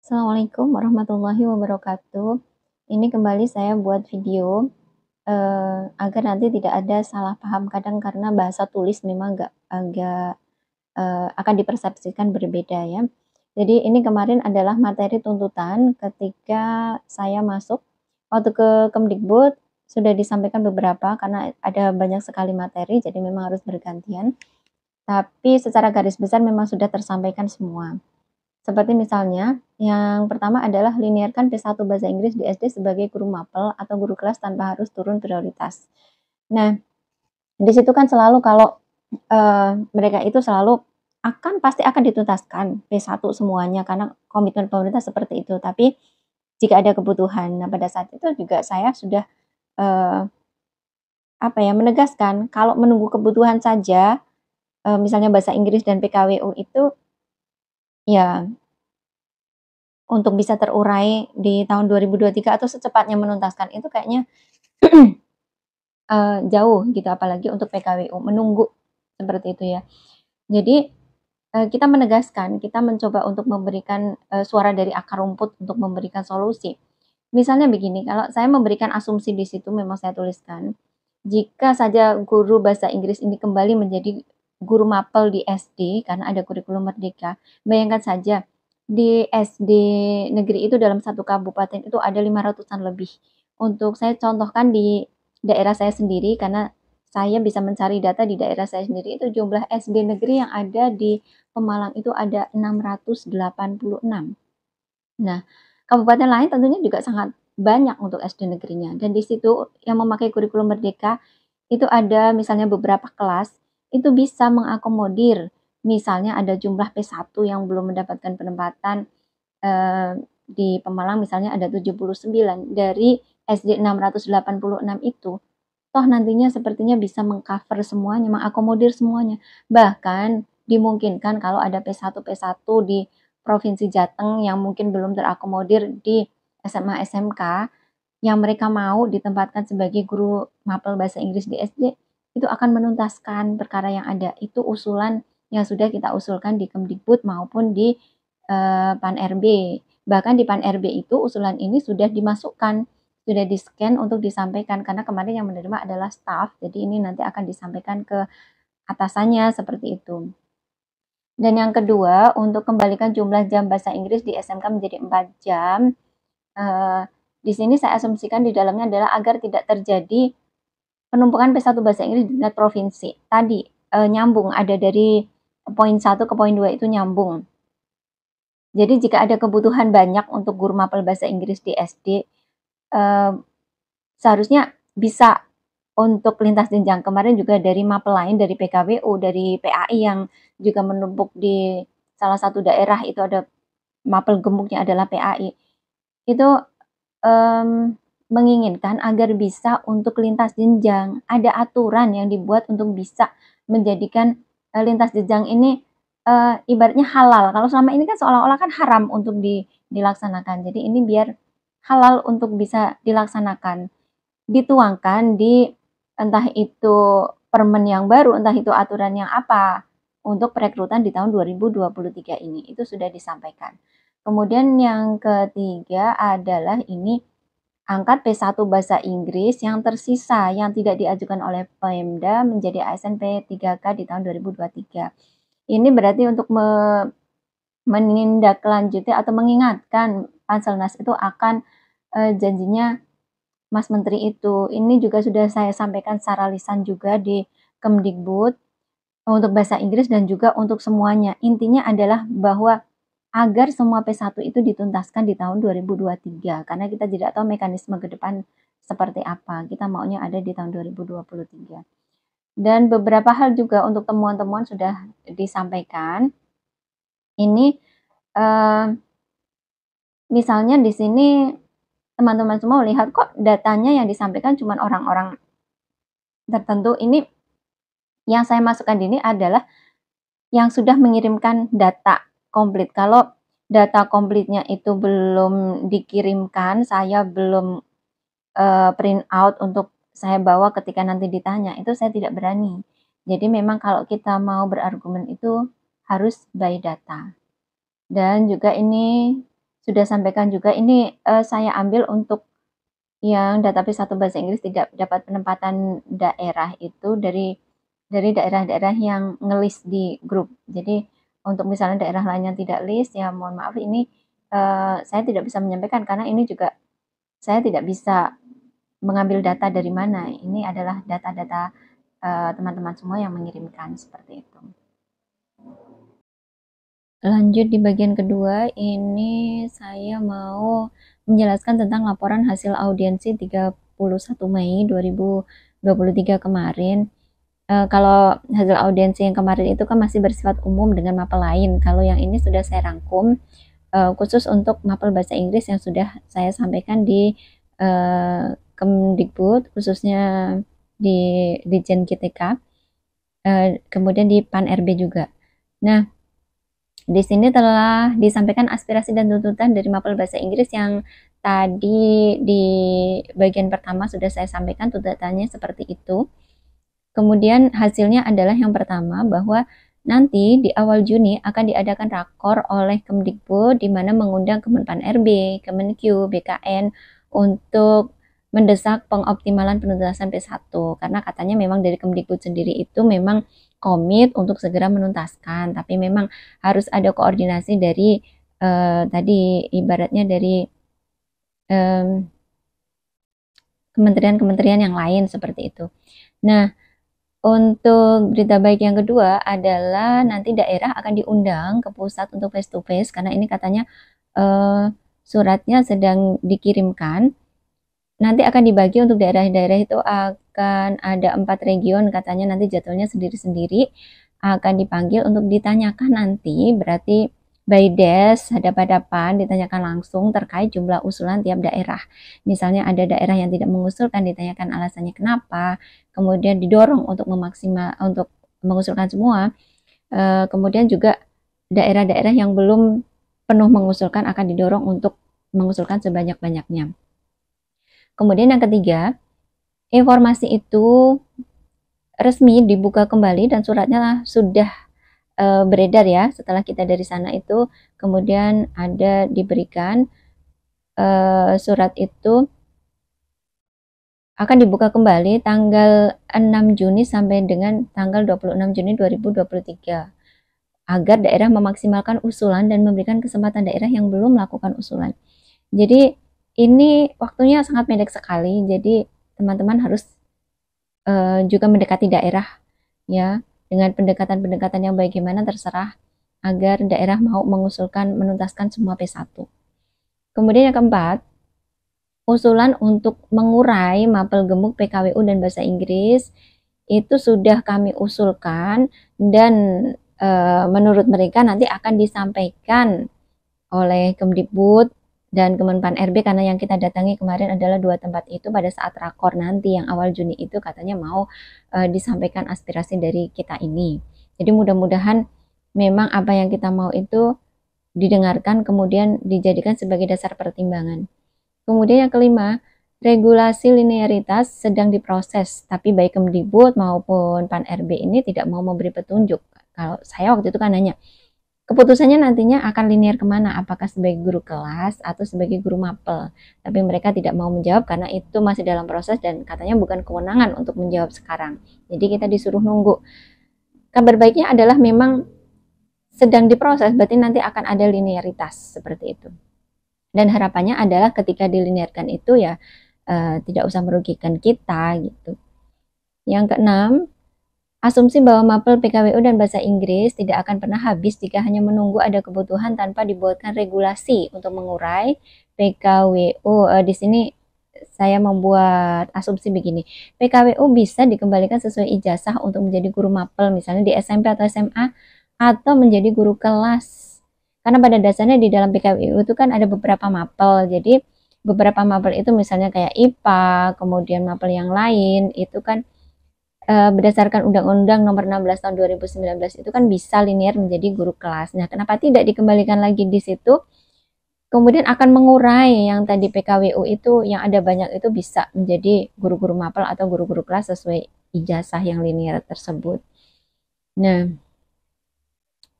Assalamualaikum warahmatullahi wabarakatuh. Ini kembali saya buat video, agar nanti tidak ada salah paham. Kadang karena bahasa tulis memang agak, akan dipersepsikan berbeda ya. Jadi ini kemarin adalah materi tuntutan ketika saya masuk. Waktu ke Kemdikbud sudah disampaikan beberapa karena ada banyak sekali materi, jadi memang harus bergantian. Tapi secara garis besar memang sudah tersampaikan semua. Seperti misalnya, yang pertama adalah linearkan P1 bahasa Inggris di SD sebagai guru mapel atau guru kelas tanpa harus turun prioritas. Nah, di situ kan selalu kalau mereka itu selalu pasti akan dituntaskan P1 semuanya karena komitmen pemerintah seperti itu. Tapi jika ada kebutuhan, nah pada saat itu juga saya sudah eh, menegaskan kalau menunggu kebutuhan saja, misalnya bahasa Inggris dan PKWU itu ya untuk bisa terurai di tahun 2023 atau secepatnya menuntaskan itu kayaknya jauh gitu, apalagi untuk PKWU, menunggu seperti itu ya. Jadi, kita menegaskan, kita mencoba untuk memberikan, suara dari akar rumput untuk memberikan solusi. Misalnya begini, kalau saya memberikan asumsi di situ memang saya tuliskan, jika saja guru bahasa Inggris ini kembali menjadi guru mapel di SD karena ada kurikulum merdeka, bayangkan saja di SD negeri itu dalam satu kabupaten itu ada 500-an lebih. Untuk saya contohkan di daerah saya sendiri karena saya bisa mencari data di daerah saya sendiri itu jumlah SD negeri yang ada di Pemalang itu ada 686. Nah, kabupaten lain tentunya juga sangat banyak untuk SD negerinya dan di situ yang memakai kurikulum merdeka itu ada misalnya beberapa kelas itu bisa mengakomodir misalnya ada jumlah P1 yang belum mendapatkan penempatan di Pemalang misalnya ada 79 dari SD 686 itu toh nantinya sepertinya bisa mengcover semuanya, mengakomodir semuanya. Bahkan dimungkinkan kalau ada P1 di Provinsi Jateng yang mungkin belum terakomodir di SMA SMK yang mereka mau ditempatkan sebagai guru mapel bahasa Inggris di SD itu akan menuntaskan perkara yang ada. Itu usulan yang sudah kita usulkan di Kemdikbud maupun di Pan RB. Bahkan di Pan RB itu usulan ini sudah dimasukkan, sudah di-scan untuk disampaikan karena kemarin yang menerima adalah staff. Jadi ini nanti akan disampaikan ke atasannya seperti itu. Dan yang kedua, untuk kembalikan jumlah jam bahasa Inggris di SMK menjadi 4 jam. Eh, di sini saya asumsikan di dalamnya adalah agar tidak terjadi penumpukan P1 bahasa Inggris di tingkat provinsi. Tadi nyambung ada dari poin 1 ke poin 2 itu nyambung. Jadi jika ada kebutuhan banyak untuk guru mapel bahasa Inggris di SD, seharusnya bisa untuk lintas jenjang. Kemarin juga dari mapel lain, dari PKWU, dari PAI yang juga menumpuk di salah satu daerah itu ada mapel gemuknya adalah PAI. Itu menginginkan agar bisa untuk lintas jenjang. Ada aturan yang dibuat untuk bisa menjadikan lintas jenjang ini ibaratnya halal. Kalau selama ini kan seolah-olah kan haram untuk dilaksanakan. Jadi ini biar halal untuk bisa dilaksanakan. Dituangkan di entah itu permen yang baru, entah itu aturan yang apa untuk perekrutan di tahun 2023 ini. Itu sudah disampaikan. Kemudian yang ketiga adalah ini angkat P1 bahasa Inggris yang tersisa yang tidak diajukan oleh Pemda menjadi ASN P3K di tahun 2023. Ini berarti untuk menindaklanjuti atau mengingatkan Panselnas itu akan janjinya Mas Menteri itu. Ini juga sudah saya sampaikan secara lisan juga di Kemdikbud untuk bahasa Inggris dan juga untuk semuanya. Intinya adalah bahwa agar semua P1 itu dituntaskan di tahun 2023 karena kita tidak tahu mekanisme ke depan seperti apa. Kita maunya ada di tahun 2023. Dan beberapa hal juga untuk temuan-temuan sudah disampaikan. Ini misalnya di sini teman-teman semua lihat kok datanya yang disampaikan cuma orang-orang tertentu. Ini yang saya masukkan ini adalah yang sudah mengirimkan data komplit. Kalau data komplitnya itu belum dikirimkan, saya belum print out untuk saya bawa ketika nanti ditanya, itu saya tidak berani. Jadi memang kalau kita mau berargumen itu harus by data. Dan juga ini sudah sampaikan juga, ini saya ambil untuk yang database 1 bahasa Inggris tidak dapat penempatan daerah itu dari daerah-daerah yang ngelis di grup. Jadi untuk misalnya daerah lain yang tidak list, ya mohon maaf ini saya tidak bisa menyampaikan karena ini juga saya tidak bisa mengambil data dari mana. Ini adalah data-data teman-teman semua yang mengirimkan seperti itu. Lanjut di bagian kedua, ini saya mau menjelaskan tentang laporan hasil audiensi 31 Mei 2023 kemarin. Kalau hasil audiensi yang kemarin itu kan masih bersifat umum dengan mapel lain. Kalau yang ini sudah saya rangkum khusus untuk mapel bahasa Inggris yang sudah saya sampaikan di Kemdikbud, khususnya di Ditjen KTK, kemudian di PAN RB juga. Nah, di sini telah disampaikan aspirasi dan tuntutan dari mapel bahasa Inggris yang tadi di bagian pertama sudah saya sampaikan tuntutannya seperti itu. Kemudian hasilnya adalah yang pertama, bahwa nanti di awal Juni akan diadakan rakor oleh Kemdikbud di mana mengundang Kemenpan RB, Kemenq, BKN untuk mendesak pengoptimalan penuntasan P1 karena katanya memang dari Kemdikbud sendiri itu memang komit untuk segera menuntaskan, tapi memang harus ada koordinasi dari tadi ibaratnya dari kementerian-kementerian yang lain seperti itu. Nah, untuk berita baik yang kedua adalah nanti daerah akan diundang ke pusat untuk face to face karena ini katanya suratnya sedang dikirimkan. Nanti akan dibagi untuk daerah-daerah itu akan ada 4 region katanya, nanti jadwalnya sendiri-sendiri akan dipanggil untuk ditanyakan nanti, berarti by desk hadapan-hadapan ditanyakan langsung terkait jumlah usulan tiap daerah. Misalnya ada daerah yang tidak mengusulkan, ditanyakan alasannya kenapa, kemudian didorong untuk untuk mengusulkan semua. Kemudian juga daerah-daerah yang belum penuh mengusulkan akan didorong untuk mengusulkan sebanyak-banyaknya. Kemudian yang ketiga, informasi itu resmi dibuka kembali dan suratnya sudah beredar ya setelah kita dari sana itu, kemudian ada diberikan surat itu akan dibuka kembali tanggal 6 Juni sampai dengan tanggal 26 Juni 2023 agar daerah memaksimalkan usulan dan memberikan kesempatan daerah yang belum melakukan usulan. Jadi ini waktunya sangat pendek sekali, jadi teman-teman harus juga mendekati daerah ya dengan pendekatan-pendekatan yang bagaimana terserah agar daerah mau mengusulkan menuntaskan semua P1. Kemudian yang keempat, usulan untuk mengurai mapel gemuk PKWU dan bahasa Inggris itu sudah kami usulkan dan menurut mereka nanti akan disampaikan oleh Kemdikbud dan Kemenpan RB karena yang kita datangi kemarin adalah 2 tempat itu pada saat rakor nanti yang awal Juni itu katanya mau disampaikan aspirasi dari kita ini. Jadi mudah-mudahan memang apa yang kita mau itu didengarkan kemudian dijadikan sebagai dasar pertimbangan. Kemudian yang kelima, regulasi linearitas sedang diproses, tapi baik Kemdikbud maupun PAN RB ini tidak mau memberi petunjuk. Kalau saya waktu itu kan nanya, keputusannya nantinya akan linear kemana, apakah sebagai guru kelas atau sebagai guru mapel. Tapi mereka tidak mau menjawab karena itu masih dalam proses dan katanya bukan kewenangan untuk menjawab sekarang. Jadi kita disuruh nunggu. Kabar baiknya adalah memang sedang diproses, berarti nanti akan ada linearitas seperti itu. Dan harapannya adalah ketika dilinearkan itu ya tidak usah merugikan kita gitu. Yang keenam, asumsi bahwa mapel PKWU dan bahasa Inggris tidak akan pernah habis jika hanya menunggu ada kebutuhan tanpa dibuatkan regulasi untuk mengurai PKWU. Di sini saya membuat asumsi begini, PKWU bisa dikembalikan sesuai ijazah untuk menjadi guru mapel misalnya di SMP atau SMA atau menjadi guru kelas. Karena pada dasarnya di dalam PKWU itu kan ada beberapa mapel, jadi beberapa mapel itu misalnya kayak IPA, kemudian mapel yang lain itu kan berdasarkan Undang-Undang Nomor 16 Tahun 2019 itu kan bisa linear menjadi guru kelas. Nah, kenapa tidak dikembalikan lagi di situ? Kemudian akan mengurai yang tadi PKWU itu yang ada banyak itu bisa menjadi guru-guru mapel atau guru-guru kelas sesuai ijazah yang linear tersebut. Nah,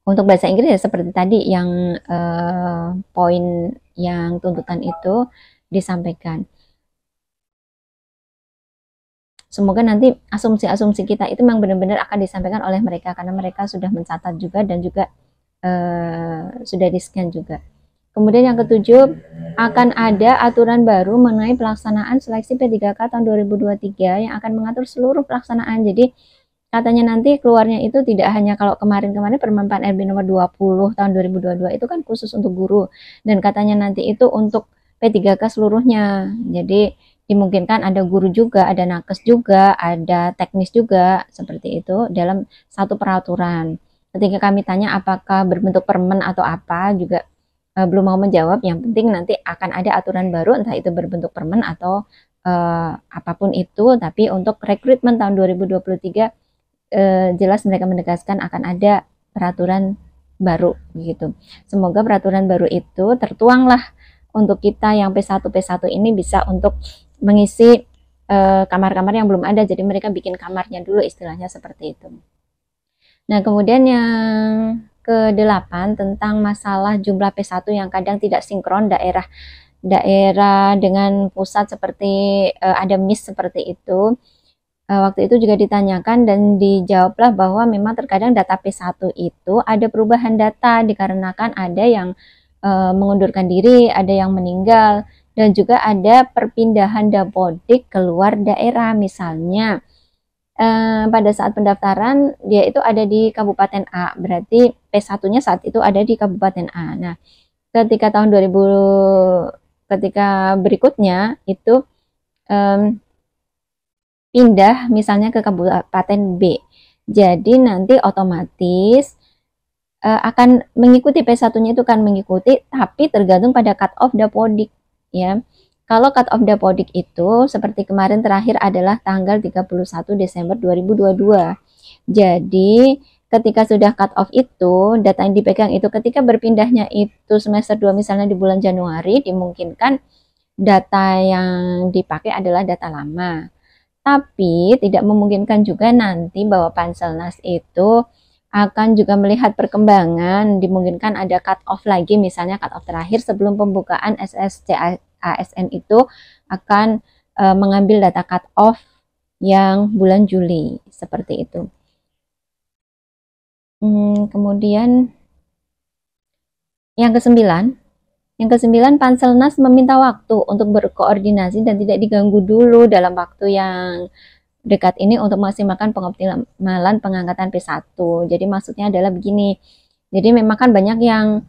untuk bahasa Inggris ya seperti tadi yang poin yang tuntutan itu disampaikan. Semoga nanti asumsi-asumsi kita itu memang benar-benar akan disampaikan oleh mereka, karena mereka sudah mencatat juga dan juga sudah di-scan juga. Kemudian yang ketujuh, akan ada aturan baru mengenai pelaksanaan seleksi P3K tahun 2023 yang akan mengatur seluruh pelaksanaan. Jadi katanya nanti keluarnya itu tidak hanya kalau kemarin-kemarin Permen RB nomor 20 tahun 2022 itu kan khusus untuk guru, dan katanya nanti itu untuk P3K seluruhnya. Jadi dimungkinkan ada guru juga, ada nakes juga, ada teknis juga, seperti itu dalam satu peraturan. Ketika kami tanya apakah berbentuk permen atau apa, juga belum mau menjawab. Yang penting nanti akan ada aturan baru, entah itu berbentuk permen atau apapun itu. Tapi untuk rekrutmen tahun 2023 jelas mereka menegaskan akan ada peraturan baru gitu. Semoga peraturan baru itu tertuanglah untuk kita yang P1 ini bisa untuk mengisi kamar-kamar yang belum ada. Jadi mereka bikin kamarnya dulu, istilahnya seperti itu. Nah, kemudian yang ke-8 tentang masalah jumlah P1 yang kadang tidak sinkron daerah dengan pusat, seperti ada miss seperti itu. Waktu itu juga ditanyakan dan dijawablah bahwa memang terkadang data P1 itu ada perubahan data dikarenakan ada yang mengundurkan diri, ada yang meninggal, dan juga ada perpindahan dapodik keluar daerah. Misalnya pada saat pendaftaran dia itu ada di Kabupaten A, berarti P1-nya saat itu ada di Kabupaten A. Nah, ketika tahun 2000, ketika berikutnya itu pindah misalnya ke Kabupaten B, jadi nanti otomatis akan mengikuti P1-nya itu kan mengikuti, tapi tergantung pada cut off dapodik ya. Kalau cut off dapodik itu seperti kemarin terakhir adalah tanggal 31 Desember 2022. Jadi ketika sudah cut off itu, data yang dipegang itu ketika berpindahnya itu semester 2 misalnya di bulan Januari, dimungkinkan data yang dipakai adalah data lama. Tapi tidak memungkinkan juga nanti bahwa Panselnas itu akan juga melihat perkembangan, dimungkinkan ada cut off lagi, misalnya cut off terakhir sebelum pembukaan SSC ASN itu akan mengambil data cut off yang bulan Juli, seperti itu. Kemudian yang ke-9 Panselnas meminta waktu untuk berkoordinasi dan tidak diganggu dulu dalam waktu yang dekat ini untuk memaksimalkan pengoptimalan pengangkatan P1. Jadi maksudnya adalah begini, jadi memang kan banyak yang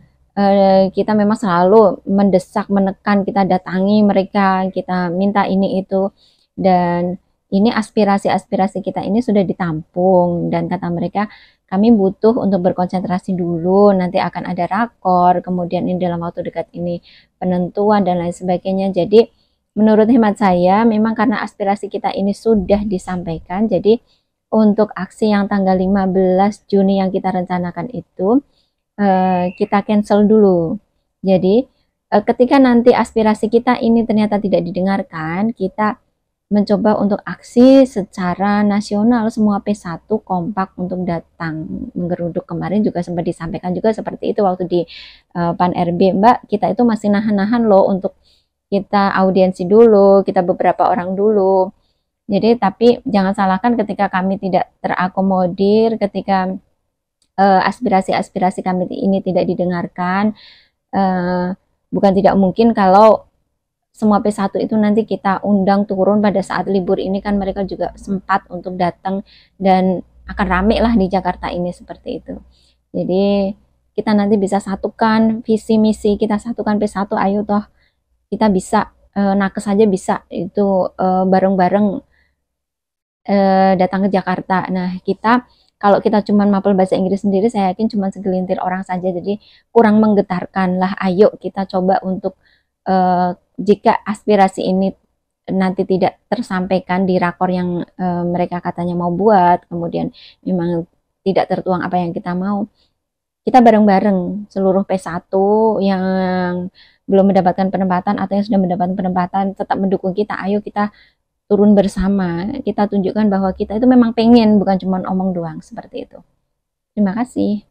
kita memang selalu mendesak, menekan, kita datangi mereka, kita minta ini itu, dan ini aspirasi-aspirasi kita ini sudah ditampung, dan kata mereka kami butuh untuk berkonsentrasi dulu, nanti akan ada rakor, kemudian ini dalam waktu dekat ini penentuan dan lain sebagainya. Jadi menurut hemat saya memang karena aspirasi kita ini sudah disampaikan, jadi untuk aksi yang tanggal 15 Juni yang kita rencanakan itu kita cancel dulu. Jadi ketika nanti aspirasi kita ini ternyata tidak didengarkan, kita mencoba untuk aksi secara nasional, semua P1 kompak untuk datang menggeruduk. Kemarin juga sempat disampaikan juga seperti itu waktu di Pan RB, Mbak, kita itu masih nahan-nahan loh untuk kita audiensi dulu, kita beberapa orang dulu. Jadi tapi jangan salahkan ketika kami tidak terakomodir, ketika aspirasi-aspirasi kami ini tidak didengarkan, bukan tidak mungkin kalau semua P1 itu nanti kita undang turun pada saat libur ini, kan mereka juga sempat untuk datang dan akan rame lah di Jakarta ini, seperti itu. Jadi kita nanti bisa satukan visi misi, kita satukan P1, ayo toh kita bisa, nakes saja bisa itu bareng-bareng datang ke Jakarta. Nah, kita kalau kita cuma mapel bahasa Inggris sendiri, saya yakin cuma segelintir orang saja, jadi kurang menggetarkan lah. Ayo kita coba untuk jika aspirasi ini nanti tidak tersampaikan di rakor yang mereka katanya mau buat, kemudian memang tidak tertuang apa yang kita mau, kita bareng-bareng seluruh P1 yang belum mendapatkan penempatan atau yang sudah mendapatkan penempatan tetap mendukung kita. Ayo kita turun bersama, kita tunjukkan bahwa kita itu memang pengen, bukan cuma omong doang, seperti itu. Terima kasih.